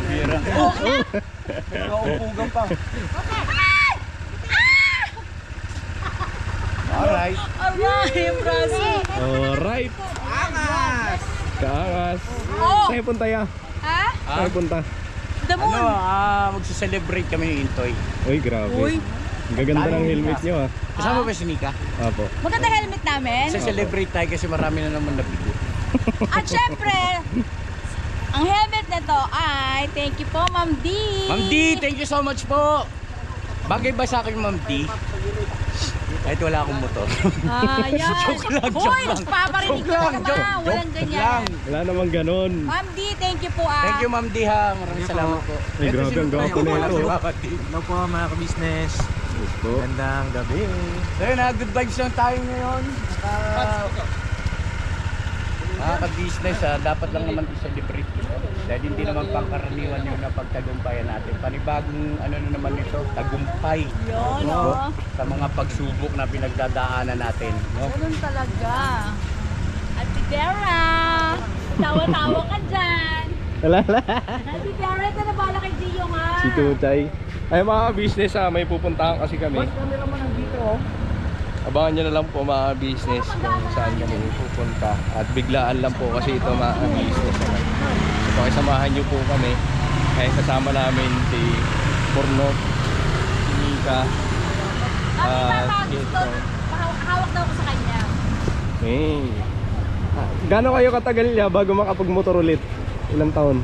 Bira. Nauupugan pa. Alright. Alright, Brazil. Alright. Angas! Kaangas. Oh. Saan punta ya? Ha? Saan punta? The moon. Magsa-celebrate kami ni Intoy. Uy, grabe. Uy. Ang gaganda ng helmet nyo ah. Kasama ba si Nika? Apo. Maganda helmet namin. Sa-celebrate tayo kasi marami na naman nabigo. At syempre, ang helmet nito ay thank you po, Ma'am D. Ma'am D, thank you so much po. Bagay ba sa akin, Ma'am D? Kahit wala akong motor. Ayan. Joke lang, joke Hoy, lang. paparinig Joke ka lang, naman. joke Walang ganyan. lang. Wala namang ganon. Ma'am D, thank you po ah. Thank you, Ma'am D ha. Maraming salamat po. Ay, grabe ang gwapo na ito. Hello po mga ka-business. Yes po. Gandang gabi. So yun ha, good vibes lang tayo ngayon. Mga ka-business ha, dapat lang naman i-celebrate. Dahil hindi naman pangkaraniwan yung napagtagumpayan natin. Panibagong ano na naman ito, tagumpay. Yun, No? Sa mga pagsubok na pinagdadaanan natin. No? Ganun talaga. Ate Dara, tawa-tawa ka dyan. Wala. Ate Dara, ito na bala kay Gio nga. Si Tutay. Ay mga business may pupuntahan kasi kami. Camera mo nandito. Abangan nyo na lang po mga business kung saan kami pupunta. At biglaan lang po kasi ito mga business naman. So pakisamahan nyo po kami. Kaya kasama namin si Porno, si Nika. Hawak daw ko sa kanya. Hey. Gano'n kayo katagal niya bago makapag-motor ulit? Ilang taon?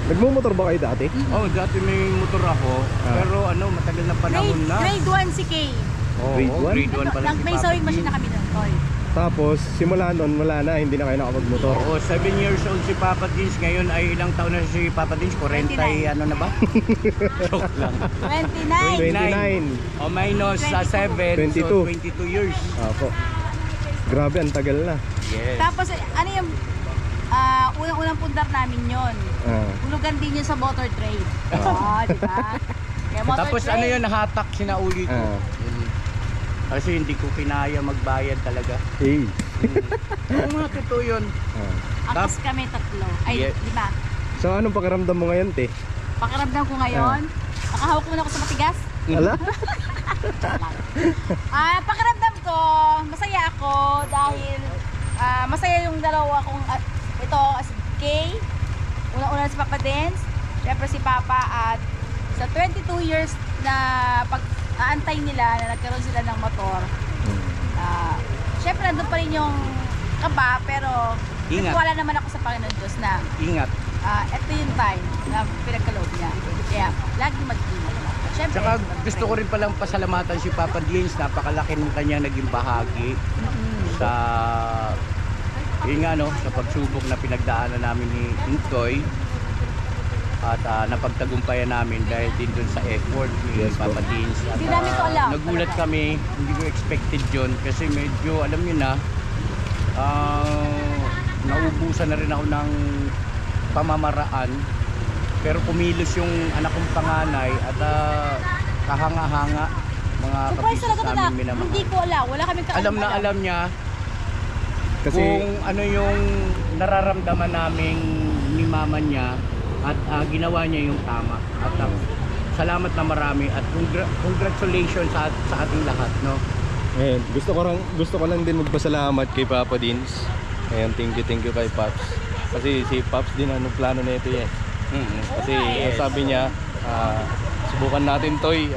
Nagmumotor ba kayo dati? Oh, dati may motor ako. Pero matagal na panahon na. Grade 1 si Kay. Grade 1? Grade 1 pala si May Papa sewing D. machine na kami doon, Toy. Tapos simula nun wala na, hindi na kayo nakapag-motor. Oo, 7 years old si Papa Dins. Ngayon ay ilang taon na si Papa Dins? 40 ano na ba? Joke lang. 29. 29. O minus sa 7, 22. so 22 years. Opo. Grabe, ang tagal na. Yes. Tapos ano yung unang-unang pundar namin yon. Hulugan din yun sa motor trade. Di ba? Kaya motor Tapos trade. ano yun, nahatak sinauli ko. Kasi hindi ko kinaya magbayad talaga. Hey. Oo nga, totoo yun. Angkas kami tatlo. Ay, Yeah. 5. So anong pakiramdam mo ngayon, te? Pakiramdam ko ngayon, nakahawak muna ako sa matigas. Ala? Pakiramdam ko, masaya ako dahil masaya yung dalawa kong ito as Kay, una-una si Papa Dance, syempre si Papa, at sa 22 years na pag-aantay nila na nagkaroon sila ng motor, syempre nandun pa rin yung kaba, pero nagwala naman ako sa Panginoon Diyos na Ingat. ito yung time na pinagkaloob niya. Kaya laging mag-ingat. Syempre, Tsaka gusto ko rin palang pasalamatan si Papa Dins. Napakalaki ng kanyang naging bahagi sa sa pagsubok na pinagdaanan namin ni Intoy. At napagtagumpayan namin dahil din dun sa effort ni Papa Dins. At Hindi namin ko alam. nagulat kami, hindi ko expected yun kasi medyo alam nyo na, naubusan na rin ako ng pamamaraan. Pero kumilos yung anak kong panganay at kahanga-hanga mga surprise kapisis talaga na, namin minamahal. hindi ko alam. Wala kaming Alam niya Kasi kung ano yung nararamdaman naming ni mama niya at ginawa niya yung tama. At salamat na marami at congratulations sa ating lahat, no? ngayon, gusto ko lang din magpasalamat kay Papa Dins. Ngayon, thank you kay Paps. Kasi si Paps din plano nito eh. Kasi sabi niya, subukan natin toy,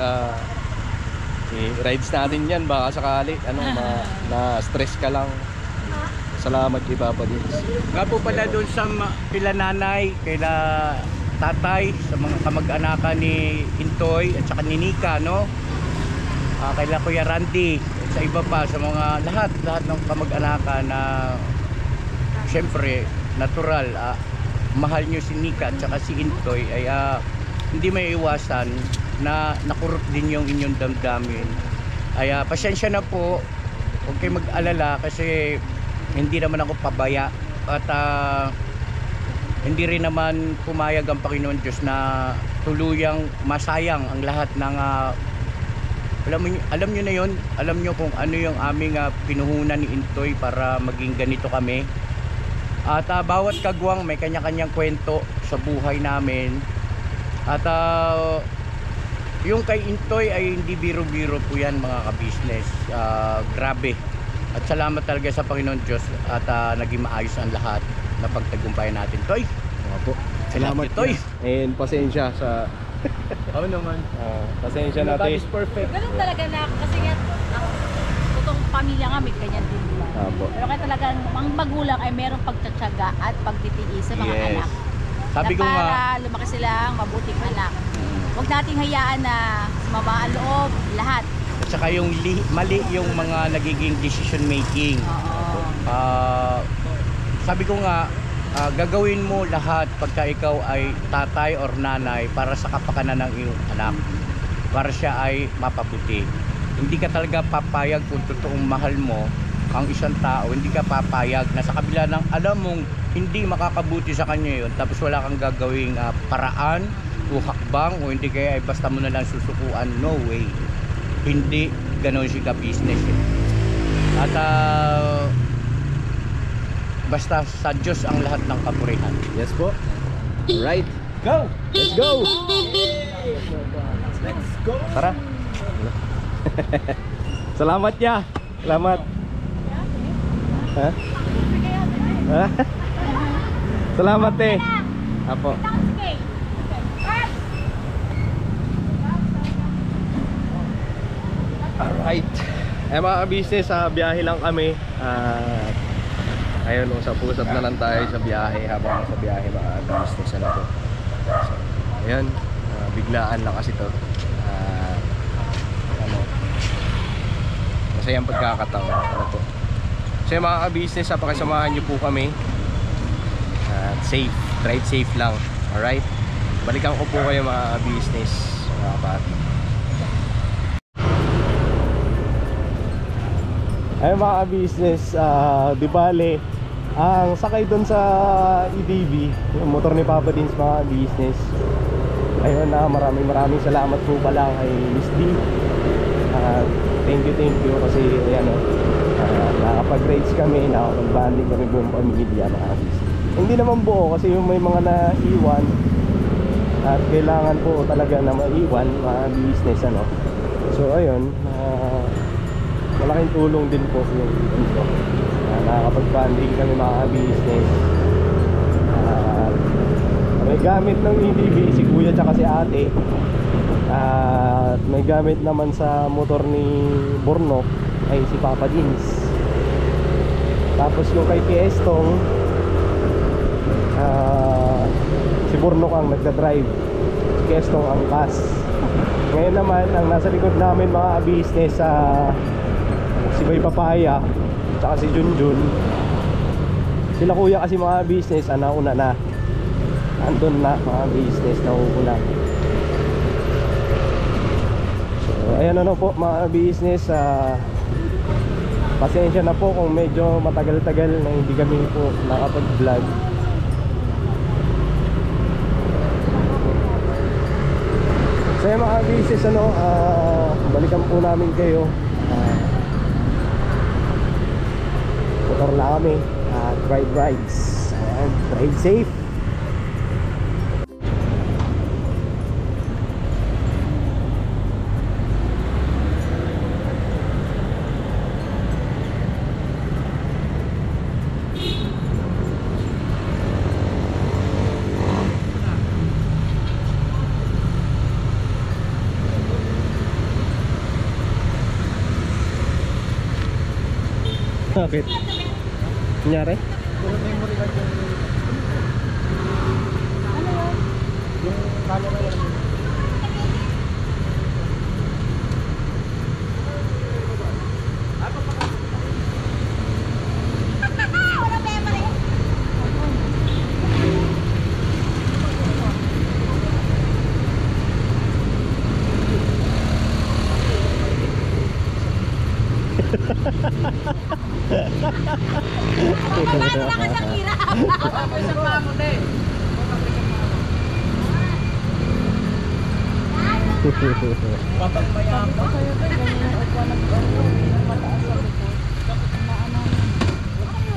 rides natin yan, baka sakali na stress ka lang. Salamat kay Papa Dins. Nga po pala doon sa kila nanay, kila tatay, sa mga kamag-anakan ni Intoy at saka ni Nika, no? Kaila Kuya Randy at sa iba pa, sa mga lahat ng kamag-anakan na syempre natural, mahal nyo si Nika at saka si Intoy ay hindi may iwasan na nakurot din yung inyong damdamin. Ay pasensya na po, huwag kayo mag-alala kasi hindi naman ako pabaya at hindi rin naman pumayag ang Panginoon Diyos na tuluyang masayang ang lahat ng alam nyo na yun, alam nyo kung ano yung aming pinuhunan ni Intoy para maging ganito kami. At bawat kagwang may kanya-kanyang kwento sa buhay namin. At yung kay Intoy ay hindi biro-biro po yan mga ka-business. Grabe. At salamat talaga sa Panginoon Diyos at naging maayos ang lahat na pagtagumpayan natin. Toy! Opo. Salamat Toy! And pasensya sa... Oo naman. Pasensya natin. Nobody's perfect. Ganun talaga na ako kasi nga totoong pamilya nga may ganyan din nila. Opo. Pero kaya talagang ang magulang ay merong pagtsatsaga at pagtitiis sa mga Yes. anak. Sabi na ko nga, para lumaki silang mabuting anak. Huwag nating hayaan na sumama ang loob, lahat. at saka yung mali yung mga nagiging decision making. Oo. Sabi ko nga, gagawin mo lahat pagka ikaw ay tatay or nanay para sa kapakanan ng iyong anak, para siya ay mapabuti. Hindi ka talaga papayag kung totoong mahal mo ang isang tao, hindi ka papayag na sa kabila ng alam mong hindi makakabuti sa kanya yun, tapos wala kang gagawing paraan o hakbang, o hindi kaya ay basta mo na lang susukuan. No way. Hindi ganon siya ka-business eh. At basta sa Diyos ang lahat ng kapurihan. Yes po. Alright. Go! Let's go! Let's go! Tara. Salamat ya. Salamat. Ha? Ha? Salamat eh. Apo. Alright. Mga business, biyahe lang kami. Ayun, usap-usap na lang tayo sa biyahe habang sa biyahe mga business ano po. So, ayun, biglaan lang kasi to. Masayang pagkakataon ano po. So mga ka-business, pakisamahan nyo po kami. Safe, drive safe lang. Alright? Balikan ko po kayo mga business, mga kapatid. Ay mga business, di bale, ang sakay doon sa EDV, yung motor ni Papa Dins mga business. Ayun na, maraming salamat po pala kay Miss D. Thank you kasi ayan nakapag-race kami, nakapag-banding kami buong pamilya mga business. Hindi naman buo kasi yung may mga naiwan at kailangan po talaga na maiwan mga business ano. So ayun, malaking tulong din po yung dito. Nakakapag-banding kami mga business. May gamit ng EDV si kuya tsaka si ate. At may gamit naman sa motor ni Bornok ay si Papa Dins. Tapos yung kay Piestong, si Bornok ang nagda-drive, si Piestong ang kas. Ngayon naman ang nasa likod namin mga business si Bay Papaya tsaka si Junjun. Sila kuya kasi mga business nauna na, andun na mga business na una. So ayan ano po mga business, pasensya na po kung medyo matagal-tagal na hindi kami po nakapag-vlog. So ayan mga business ano, balikan po namin kayo. Motor na kami, drive rides. Ayan, drive safe. Bakit? Nangyari? Yung memory card yung... Ano yun? Yung camera yun. Wala memory.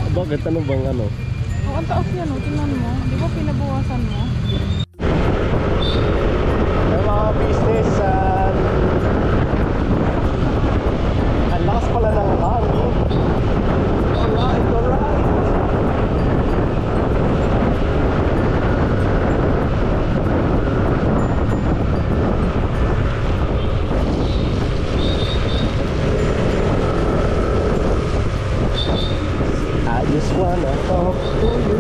Bakit? Ano bang ano? Oh, ang taas yan, oh. Tingnan mo. Di ba pinabawasan mo? Yung mga business, ang lakas pala ng hangin. Alright, alright. I just wanna talk to you.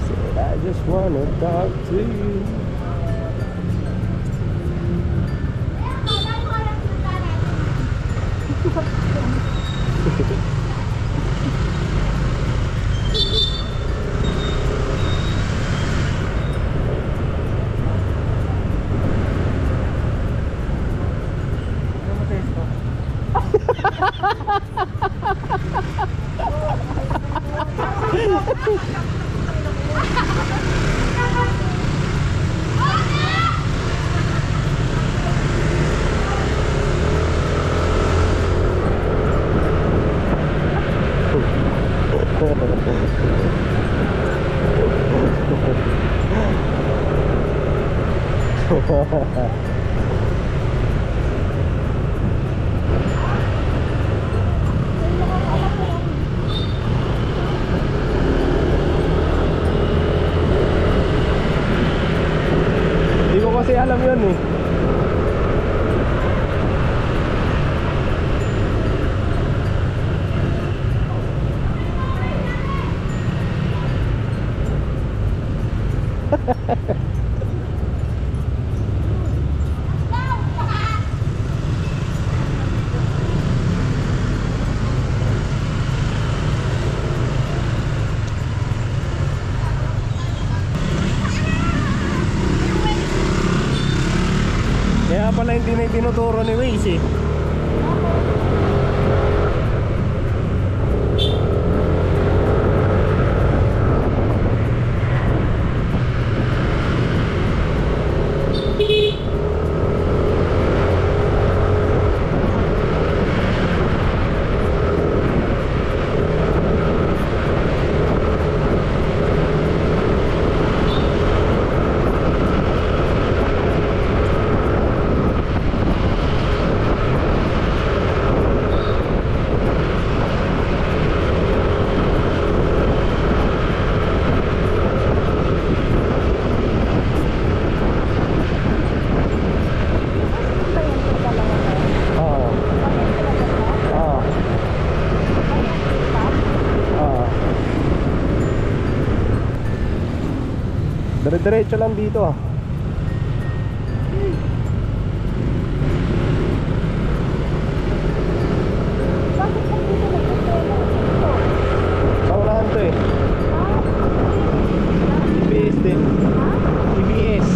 Said I just wanna talk to you. Hindi ko kasi alam yun eh. Kaya pala hindi na itinuturo ni Waze eh. Dire-diretso lang dito ah. Sa unahan to eh. TBS din. TBS.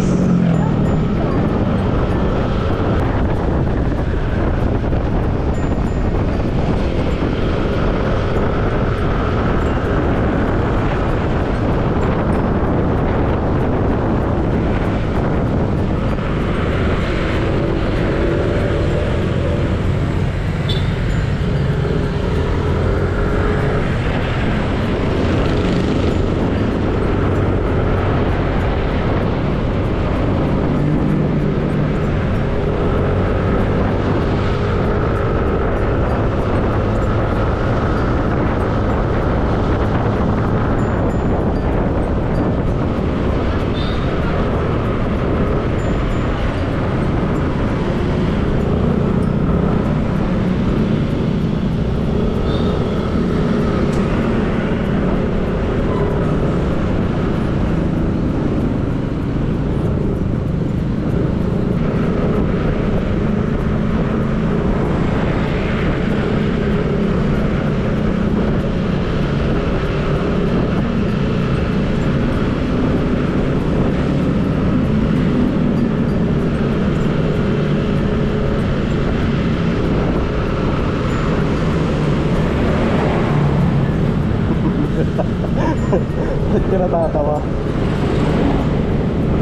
Ba't ka natatawa?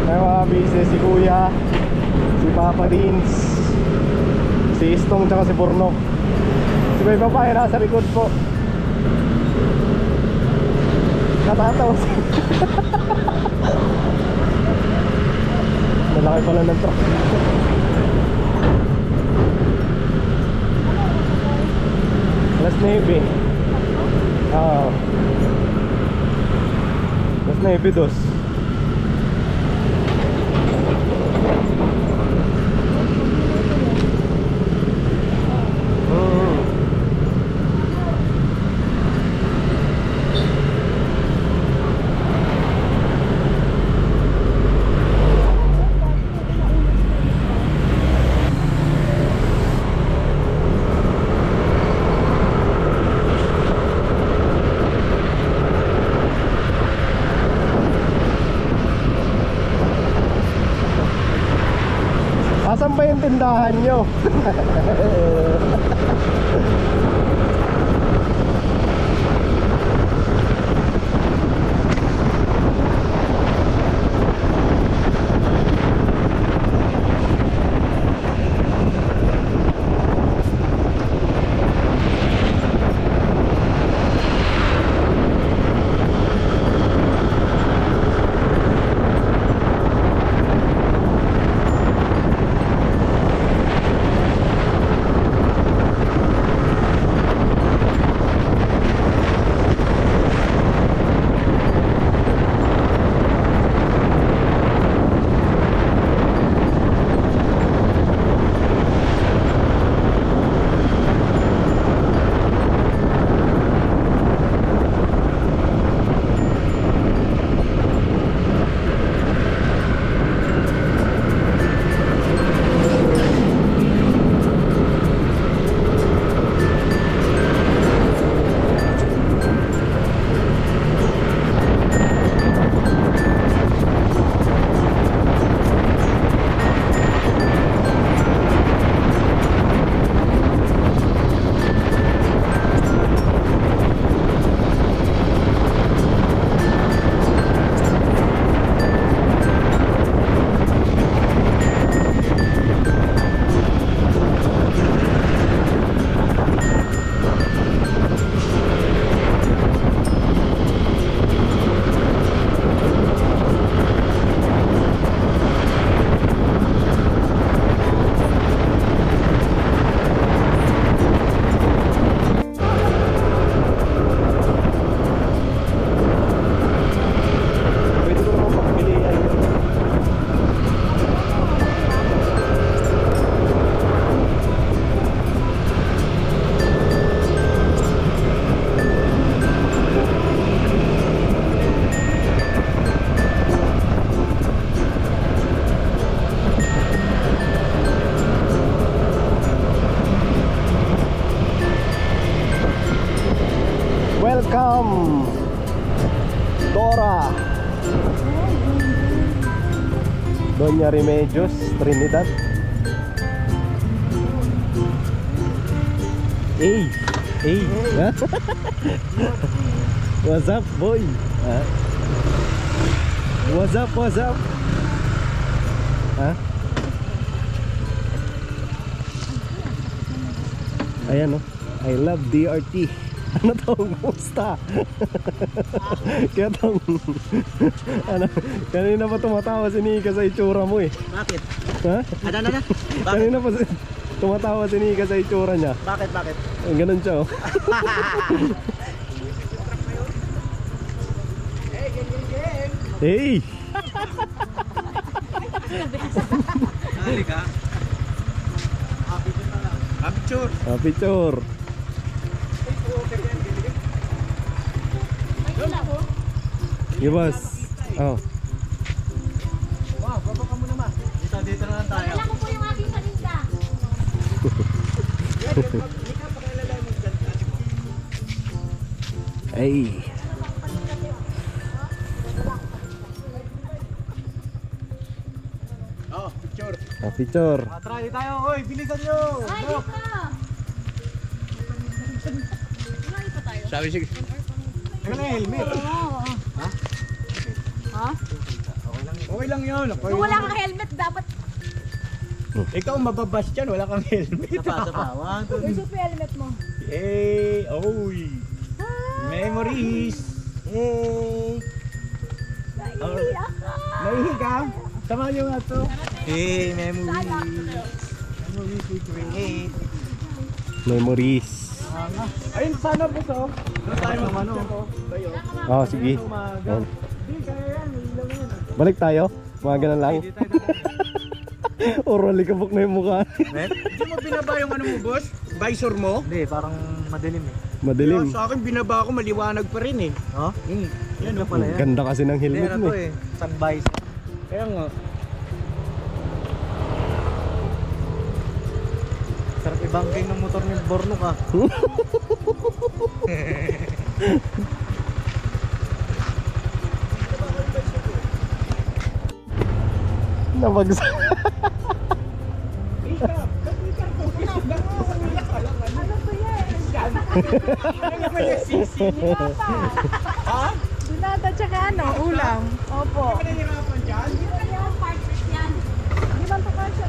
Ay mga business, si Kuya, si Papa Dins, si Istong tsaka si Burnok. Si Kuya Babae nasa likod po. Natatawa siya. Malaki pala ng truck. Alas 9. Oo. Alas 9 dos. Asan ba yung tindahan nyo? Welcome Dora, Doña Remedios, Trinidad. Hey, hey. What's up, boy? What's up, what's up? Ha? Ayan, oh. I love DRT. Ano to? Kumusta? Kaya tong ano, kanina pa tumatawa si Nika sa itsura mo eh. Bakit? Ha? Ano? Kanina pa tumatawa si Nika sa itsura niya. Bakit? Ganun siya oh. Hey! Hali ka? Picture. Picture. Yung boss. Oh. Wow, baba ka muna ma. Dito na lang tayo. Wala ko po yung aking paninda. Ay. Oh, picture. Picture. Try tayo. Hoy, bilisan nyo. Ay, di pa. Sabi sige. Teka na helmet. Oo. Ha? Okay lang yun. Okay Kung wala lang. kang helmet, dapat Ikaw mababas dyan, wala kang helmet. Sapa. 1, 2, isuot mo yung helmet mo. Eh, oy. Memories. Eh. Naiiyak ka. Naihi ka? Sama nyo nga to. Hey, memories. Memories we create. Memories. Ayun, sana po to. Doon tayo Ano? Tayo. Oh, sige. Umaga. Yan. Hindi, kaya yan. Ilaw yan. Balik tayo. Mga ganun lang. Hindi tayo Orally kabok na yung mukha. Hindi mo binaba yung ano mo, boss? Visor mo? Hindi, parang madilim eh. Madilim. Kaya sa akin binaba ko, maliwanag pa rin eh. Oh? Yan Ano pala yan? Ganda kasi ng Hindi, helmet ano mo to eh. eh. Sunvisor. Kaya nga. Sarap ibangking ng motor ni Borno ka. Nabagsak. Binata tsaka ano, ulam. Opo. Nahihirapan dyan? Yan, partners yan. Hindi man to kasya.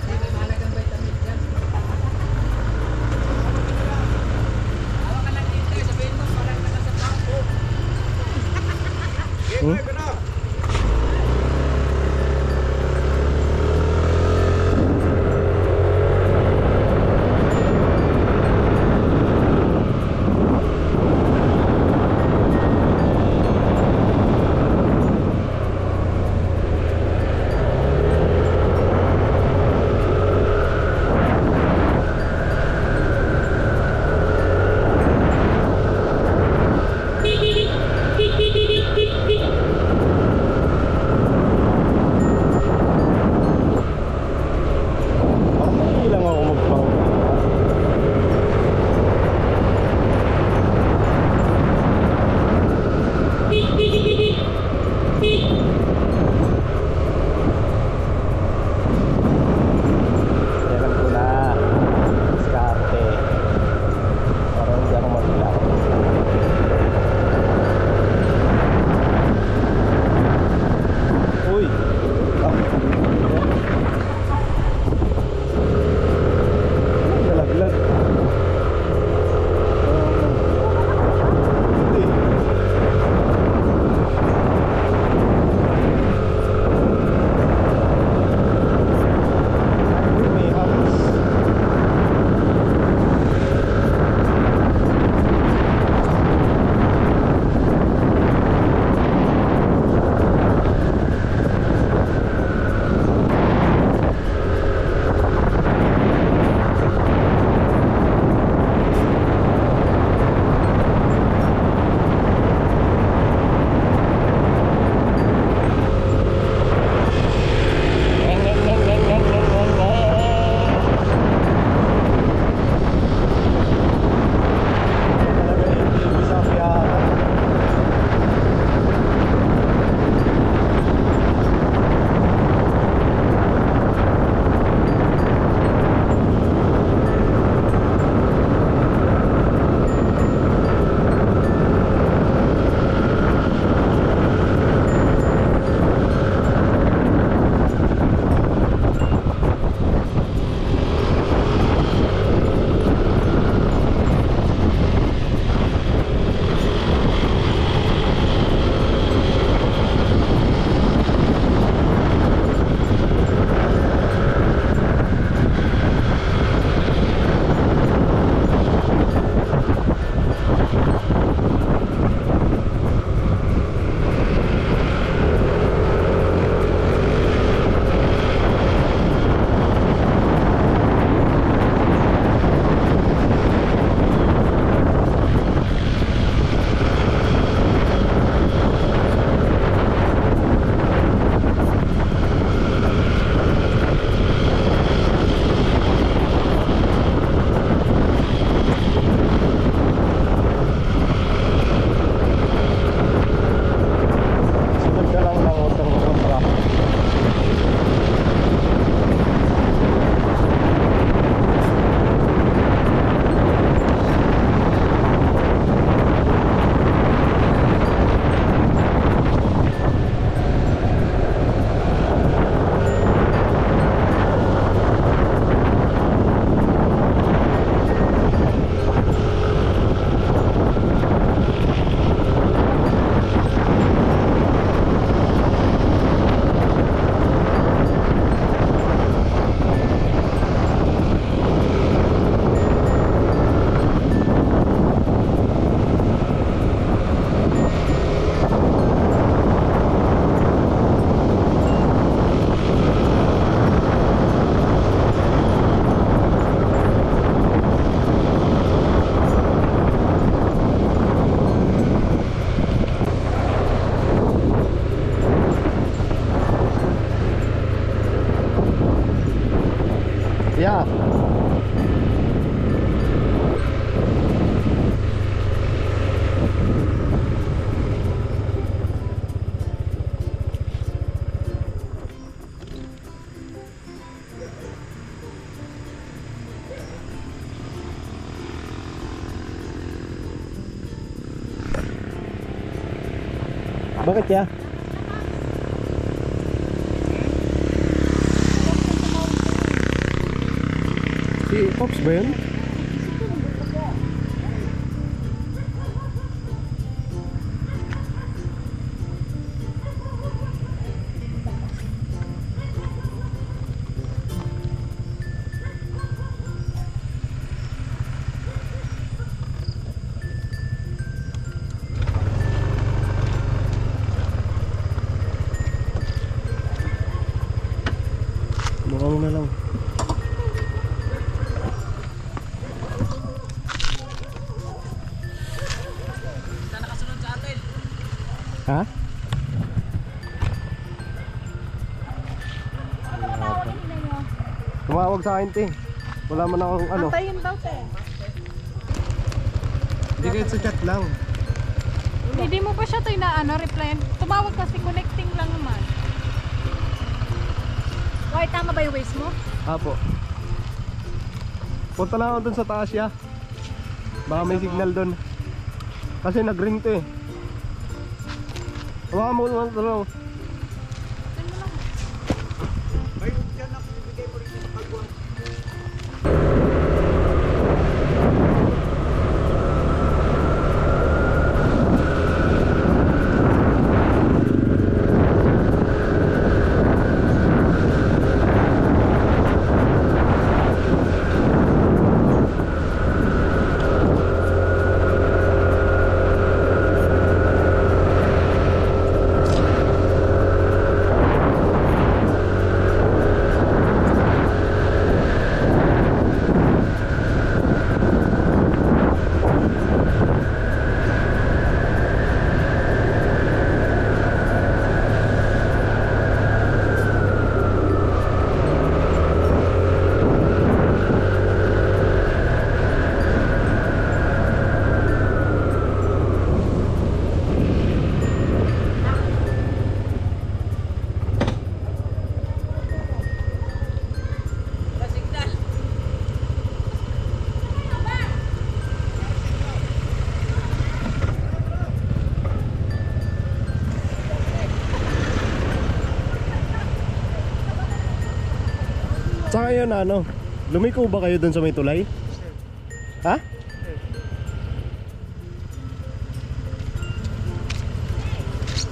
Hmm? Bakit ya? Si Pops ba yun? Mukhang na lang. Ha? Tumawag sa akin, te. Wala man akong ano. Antayin daw, te. Hindi kahit sa chat lang. Hindi mo pa siya tayo na reply. Tumawag kasi connecting lang naman. Why, tama ba yung waste mo? Apo. Punta lang ako dun sa taas ya. Baka may signal dun. Kasi nag-ring to eh. Hawakan mo naman ito lang. Saka yun ano, lumiko ba kayo dun sa may tulay? Ha?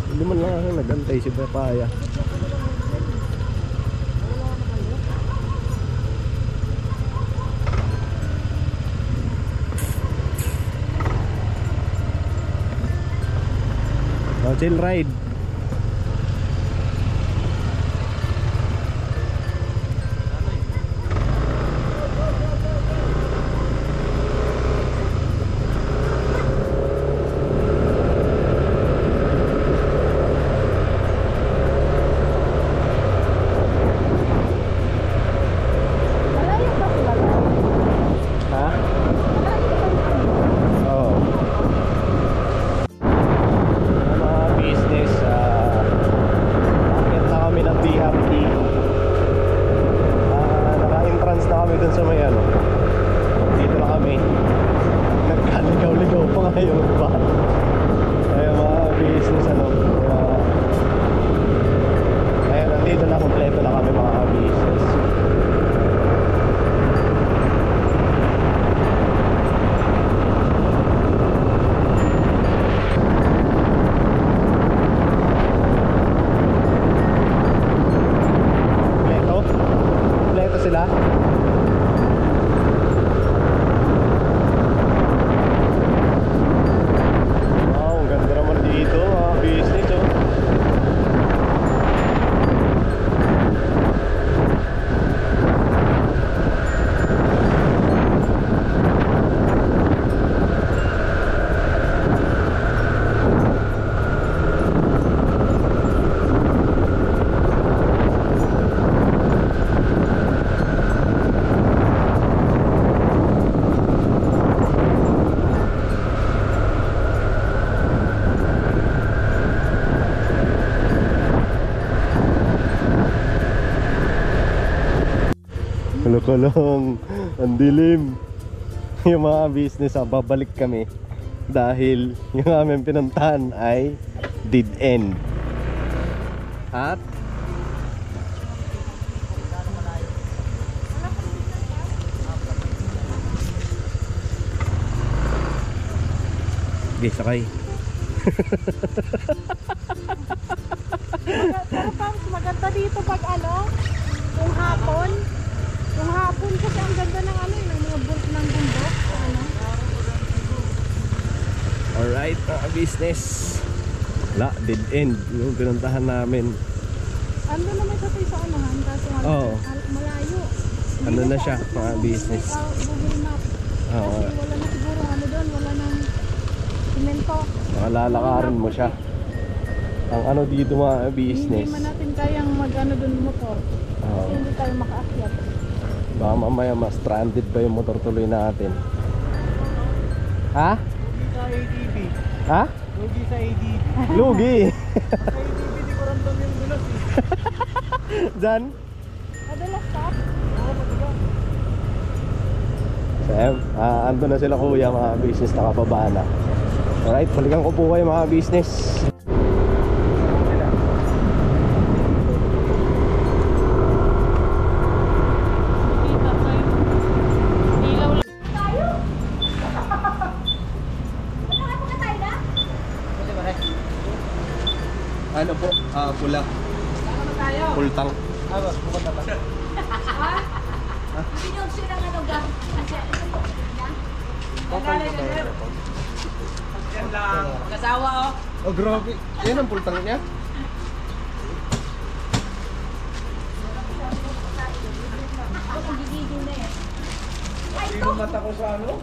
Hindi man lang ako nagantay si Papaya. Chill ride. Kulong, ang dilim. Yung mga business, babalik kami dahil yung aming pinuntahan ay Did end. At okay, sakay. Pero parang maganda dito pag ano, yung hapon. Yung hapon kasi ang ganda ng ano, yung mga ng bundok. Ano? Alright, mga business. Wala, dead end. Yung pinuntahan namin. Ano naman sa tayo sa anuhan, kaso nga Oo. malayo. Ano na siya, mga business. Google Map. Oo. Kasi wala na siguro ano doon, wala nang simento. Nakalalakarin mo siya. Ang ano dito mga business. Hindi man natin kayang mag-ano doon motor. Oo. Kasi hindi tayo makaakyat. Baka mamaya ma-stranded pa yung motor tuloy natin. Ha? Sa ADB. Ha? Lugi sa ADB. Lugi! Sa ADB, di ko ramdam yung dulas eh. Diyan? Madalas ka? Oo, matigas. So, ando na sila kuya mga business, nakababa na. Alright, balikan ko po kayo mga business. Kita tayo. Ilaw lang. Ano po? Pula. Full tank. Oh, grabe. Yan ang full tank niya. Sino mata ko sa ano?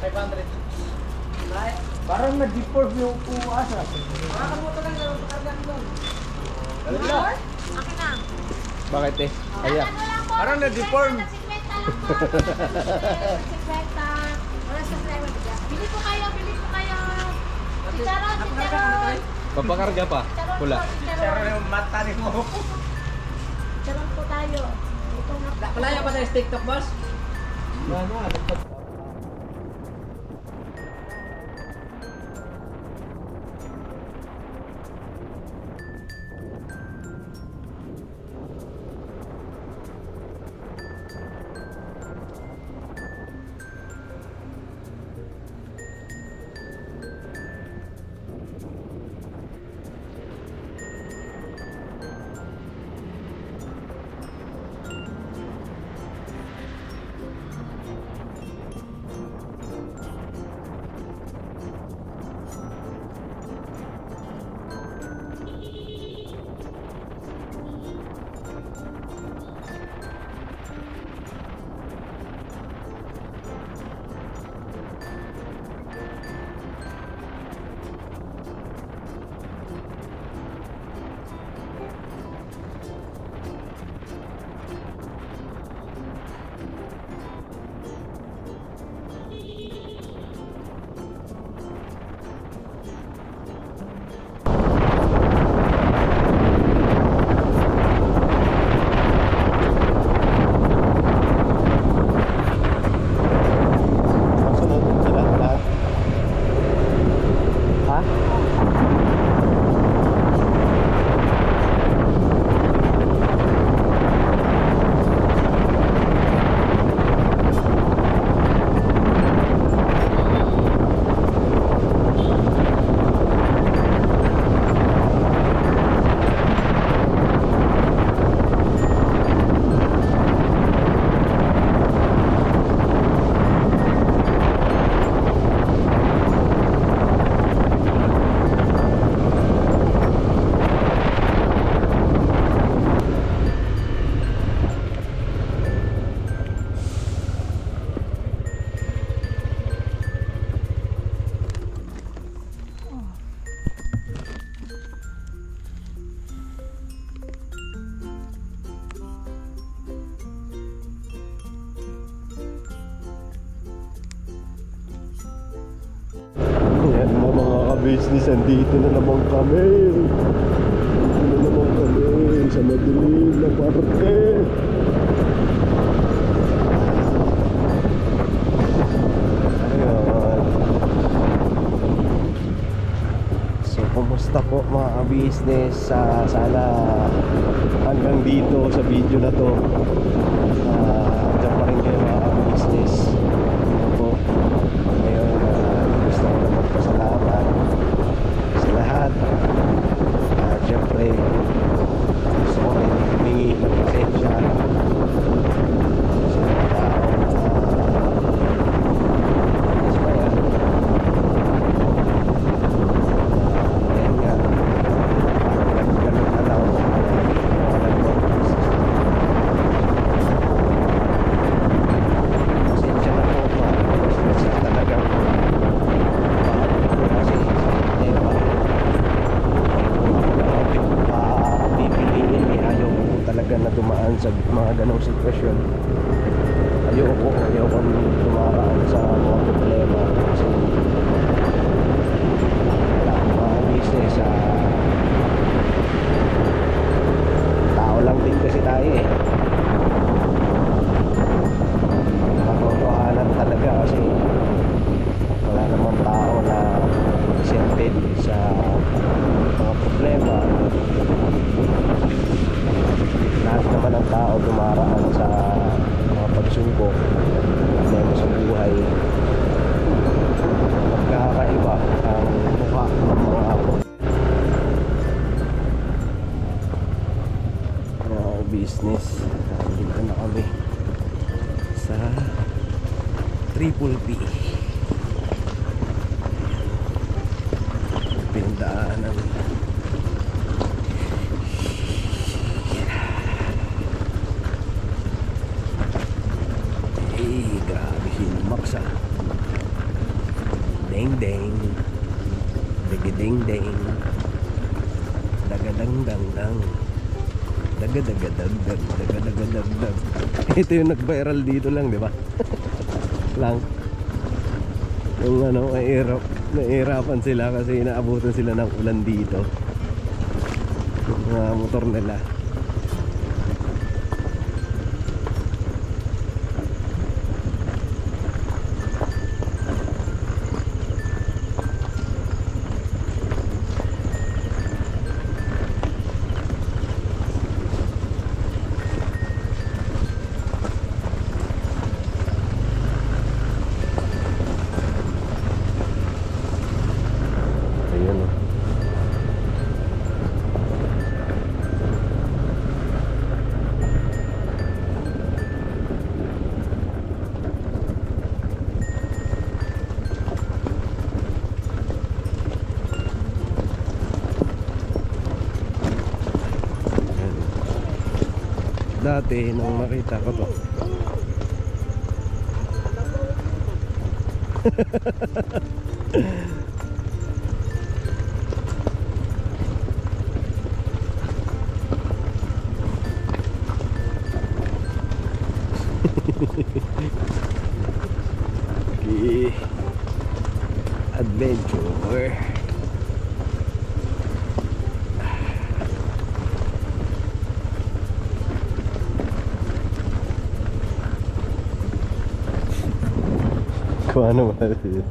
500. Parang na-deform yung puwasa. Bakit eh? Kaya. Parang na-deform. Bili po kayo, bili po kayo. Chicharon, chicharon. Papakarga pa. Pula. Pero yung mata ni mo. Chicharon po tayo. Ito nga. Palaya pa sa TikTok, boss? Business, andito na naman kami. Dito na naman kami sa madilim na parte. Ayan. kamusta po mga business? Sana hanggang dito sa video na to dyan pa rin kayo mga business. Ito po ngayon, gusto ko na magpasalamat sa lahat. Siyempre gusto ko rin humingi ng pasensya sa mga taong sa mga ganong sitwasyon. Ayoko tumaraan sa mga problema kasi wala akong mga business. Tao lang din kasi tayo eh. Matotohanan talaga kasi wala namang tao na exempted sa mga problema. Lahat naman ng tao dumaraan sa mga pagsubok, problema sa buhay. Magkakaiba ang mukha ng mga business. Dito na kami sa Triple P. Pinagdaanan grabe hinumaksa. Deng deng ding deng dagadang dang dang dagadagadadag. Ito yung nag-viral dito lang, di ba? Lang yung nahihirapan sila kasi inaabutan sila ng ulan dito, yung mga motor nila. Dati nung makita ko to adventure. Kung ano ba ito?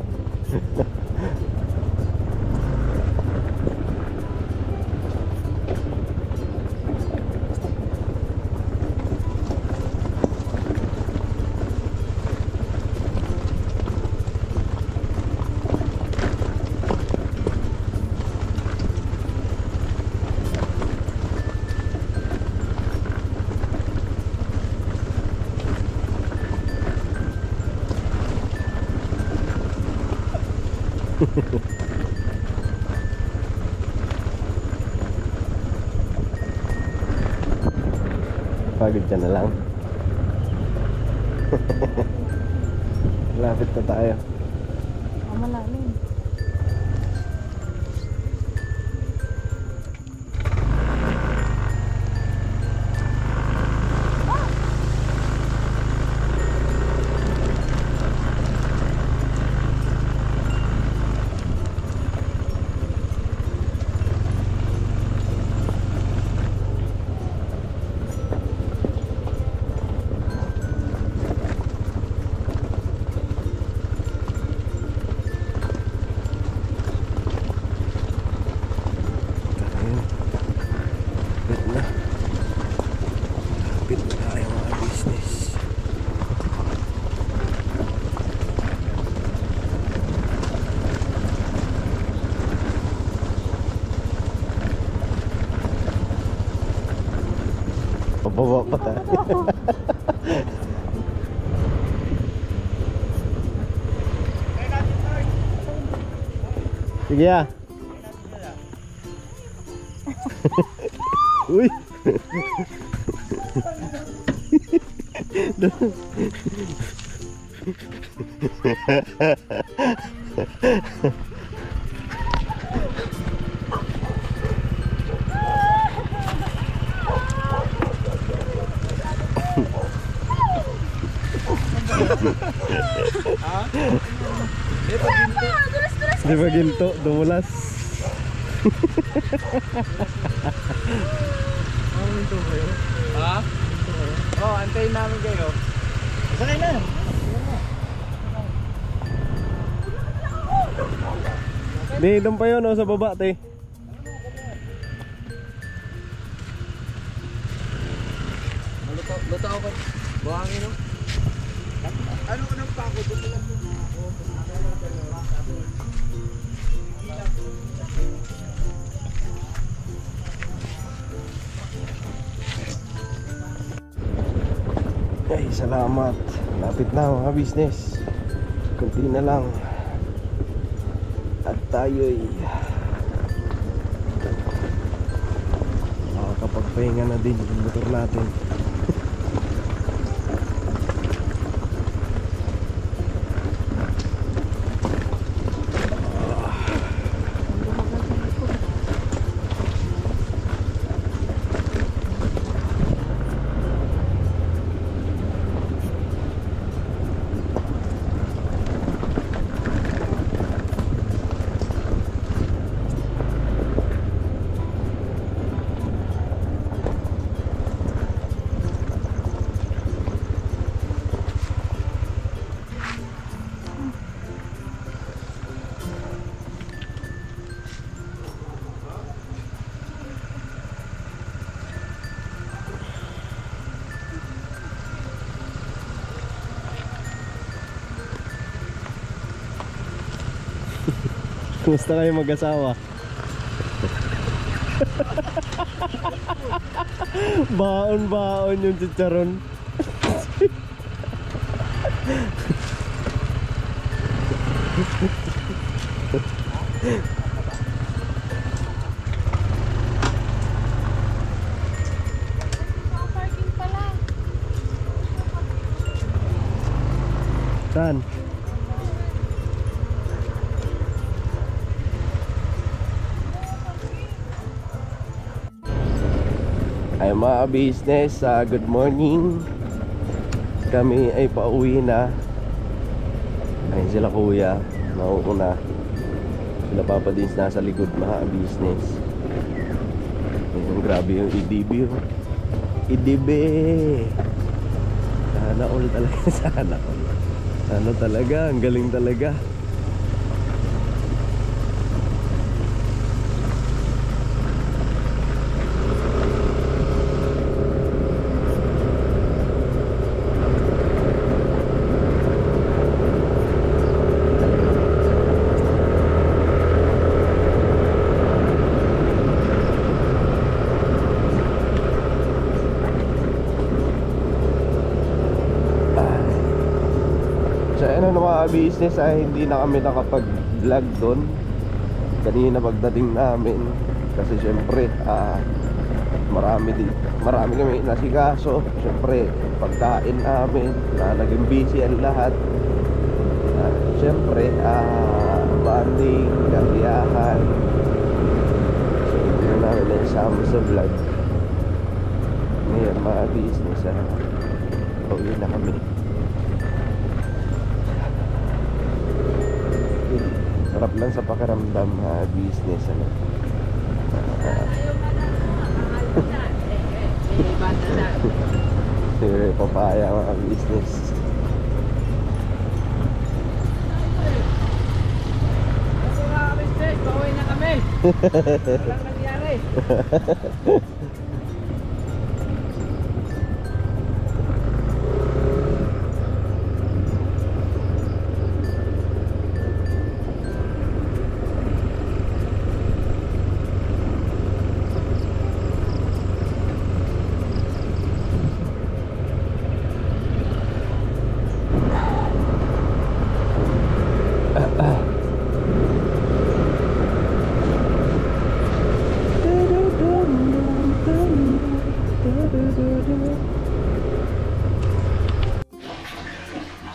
Pagod ka na lang. Lapit na tayo. Malalim. Pababa pa tayo. Sige ah. Uy. Di ba ginto? Dumulas. Ha? Oh, antayin namin kayo. Sakay na. Di, doon pa yun, sa baba, te. Luto ako. Buhangin, no? Ano ko nang pako? Doon lang ako. Ay, salamat. Lapit na mga business. Kunti na lang. At tayo'y makakapagpahinga na din yung motor natin. Kumusta kayo mag-asawa? Baon-baon yung chicharon. Parking pala. Saan? Ay mga business, good morning. Kami ay pauwi na. Ayun sila kuya, nauuna. Sila Papa Dins nasa likod mga business. Ayun, grabe yung IDB. IDB. Sana all talaga. Sana all. Sana talaga, ang galing talaga. Business ay hindi na kami nakapag-vlog doon kanina pagdating namin kasi syempre marami kami nasikaso. Syempre pagkain namin naging busy ang lahat. Syempre banding, kariyahan, so hindi na namin naisama sa vlog. Ngayon mga business pauwi na kami. Sarap lang sa pakiramdam business papaya mga business. Pauwi na kami. Walang nangyari.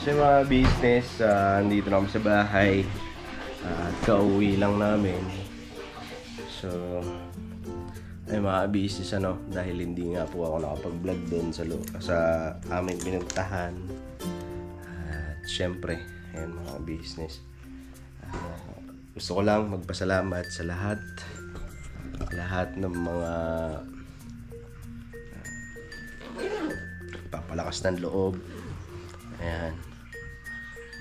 So yung mga business, andito na kami sa bahay. At kauwi lang namin. So ay mga business dahil hindi nga po ako nakapag-vlog doon sa aming pinuntahan. At syempre, ayan mga business. Gusto ko lang magpasalamat sa lahat ng mga papalakas ng loob. Ayan.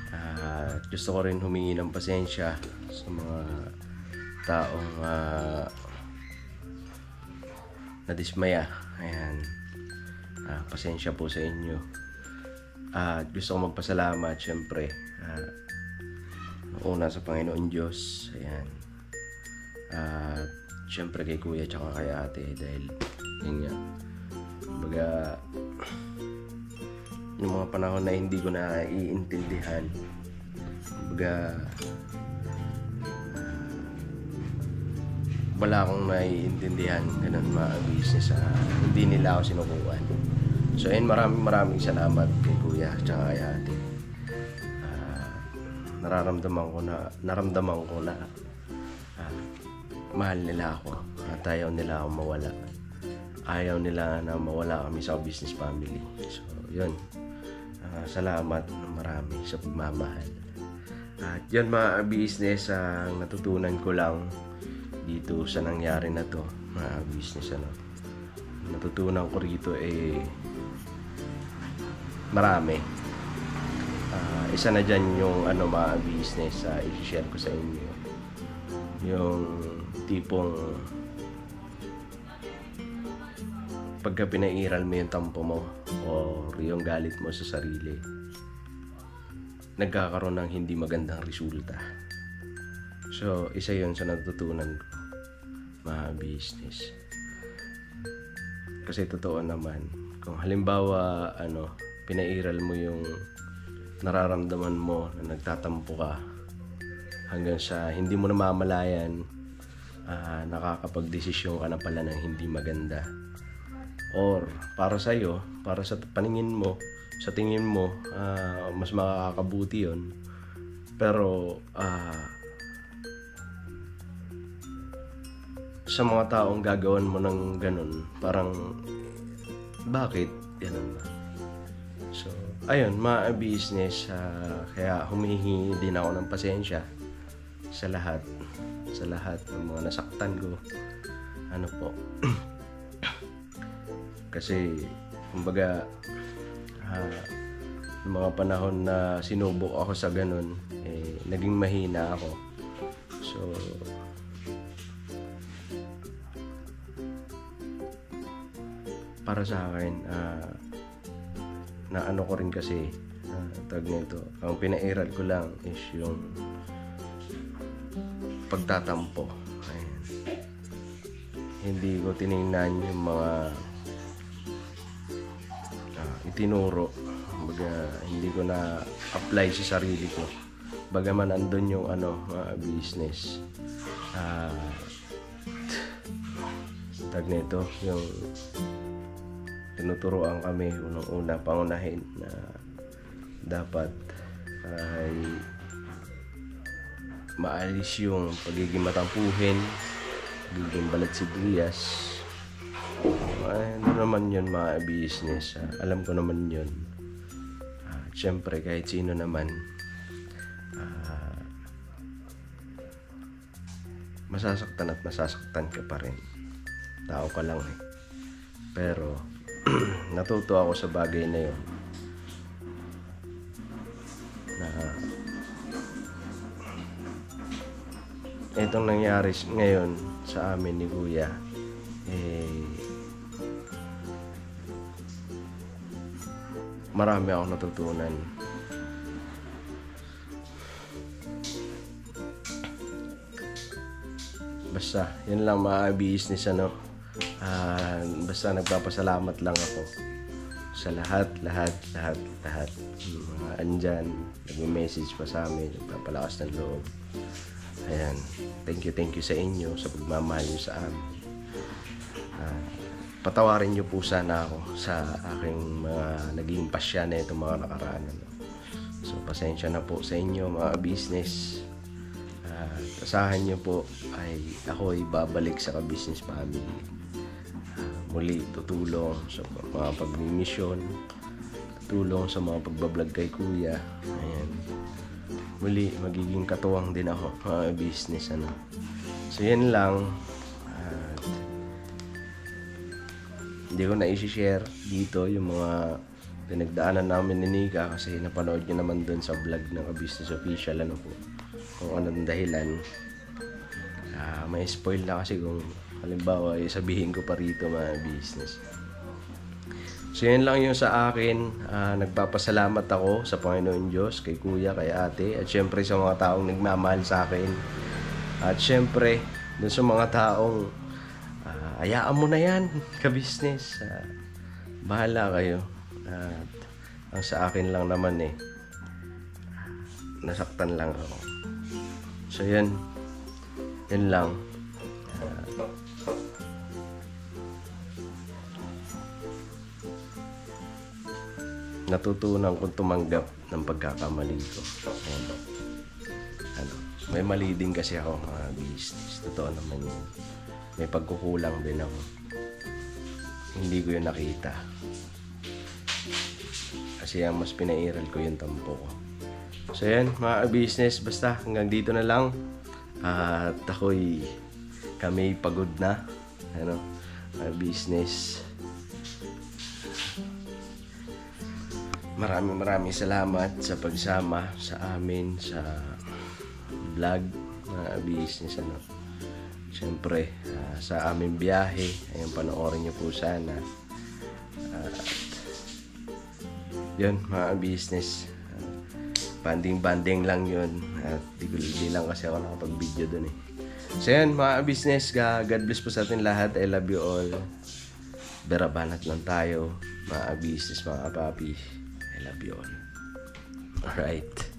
At gusto ko rin humingi ng pasensya sa mga taong nadismaya. Ayan. Pasensya po sa inyo. At gusto ko magpasalamat syempre una sa Panginoon Diyos. Ayan. At syempre kay kuya tsaka kay ate dahil yun nga, kumbaga yung mga panahon na hindi ko na iintindihan, kumbaga wala akong naiintindihan ganun mga business, hindi nila ako sinukuan. So ayun, maraming salamat kay kuya tsaka kay ate. Naramdaman ko na mahal nila ako at ayaw nila ako mawala. Ayaw nila na mawala kami sa business family. So yun, salamat ng marami sa pagmamahal. At yun mga business, ang natutunan ko lang dito sa nangyari na to mga business, natutunan ko rito marami. Isa na dyan yung mga business, i-share ko sa inyo yung tipong pagka pinairal mo yung tampo mo o yung galit mo sa sarili, nagkakaroon ng hindi magandang resulta. So isa yun sa natutunan ko mga business. Kasi totoo naman, kung halimbawa pinairal mo yung nararamdaman mo na nagtatampo ka hanggang sa hindi mo namamalayan, nakakapagdesisyon ka na pala ng hindi maganda, or para sa'yo, para sa paningin mo, sa tingin mo, mas makakabuti yun, pero sa mga taong gagawan mo ng ganun, parang bakit ganun ba? So ayun mga business, kaya humihingi din ako ng pasensya sa lahat ng mga nasaktan ko po kasi kumbaga yung mga panahon na sinubok ako sa ganun, naging mahina ako. So para sa akin, na ko rin kasi, tag nito, ang pinairal ko lang is yung pagtatampo. Ayan. Hindi ko tiningnan yung mga itinuro. Baga, hindi ko na apply sa sarili ko. Bagaman andun yung mga business. Tag nito, yung tinuturoan kami unang-una, pangunahin na dapat ay maalis yung pagiging matampuhin, pagiging balat sibuyas. Ano naman yun mga business, alam ko naman yun. Siyempre kahit sino naman, masasaktan at masasaktan ka pa rin, tao ka lang pero natuto ako sa bagay na yun, na itong nangyari ngayon sa amin ni kuya, marami akong natutunan. Basta yun lang mga business, basta nagpapasalamat lang ako sa lahat mga andyan, nag-message pa sa amin, nagpapalakas ng loob. Ayan, thank you sa inyo sa pagmamahal nyo sa amin. Patawarin nyo po sana ako sa aking mga naging pasya na itong mga nakaraan. So pasensya na po sa inyo mga business. Asahan nyo po ay ako ay babalik sa ka-business family. Muli tutulong sa mga pagmimisyon, tutulong sa mga pagbablog kay kuya. Ayan. Muli magiging katuwang din ako mga business ano. So yan lang. Hindi ko na i-share dito yung mga pinagdaanan namin ni Nika kasi napanood nyo naman dun sa vlog ng ka-business official ano po kung anong dahilan. May spoil na kasi kung halimbawa sabihin ko pa rito mga business. So yan lang yung sa akin. Nagpapasalamat ako sa Panginoon Diyos, kay kuya, kay ate, at syempre sa mga taong nagmamahal sa akin. At syempre dun sa mga taong hayaan mo na yan ka-business. Bahala kayo. At ang sa akin lang naman nasaktan lang ako. So yan lang. Natutunan kong tumanggap ng pagkakamali ko. May mali din kasi ako mga business. Totoo naman yun. May pagkukulang din ako. Hindi ko yun nakita. Kasi ang mas pinairal ko yung tampo ko. So yan mga business, basta hanggang dito na lang. At kami pagod na. Ano, mga business. Maraming salamat sa pagsama sa amin sa vlog mga business ano. Siyempre sa aming biyahe, ayun, panoorin niyo po sana. Yun mga business, banding lang yun at di lang kasi ako nakapag-video dun So yan mga business, God bless po sa atin lahat. I love you all. Berabanat lang tayo mga business, mga papi. I love you all. Alright.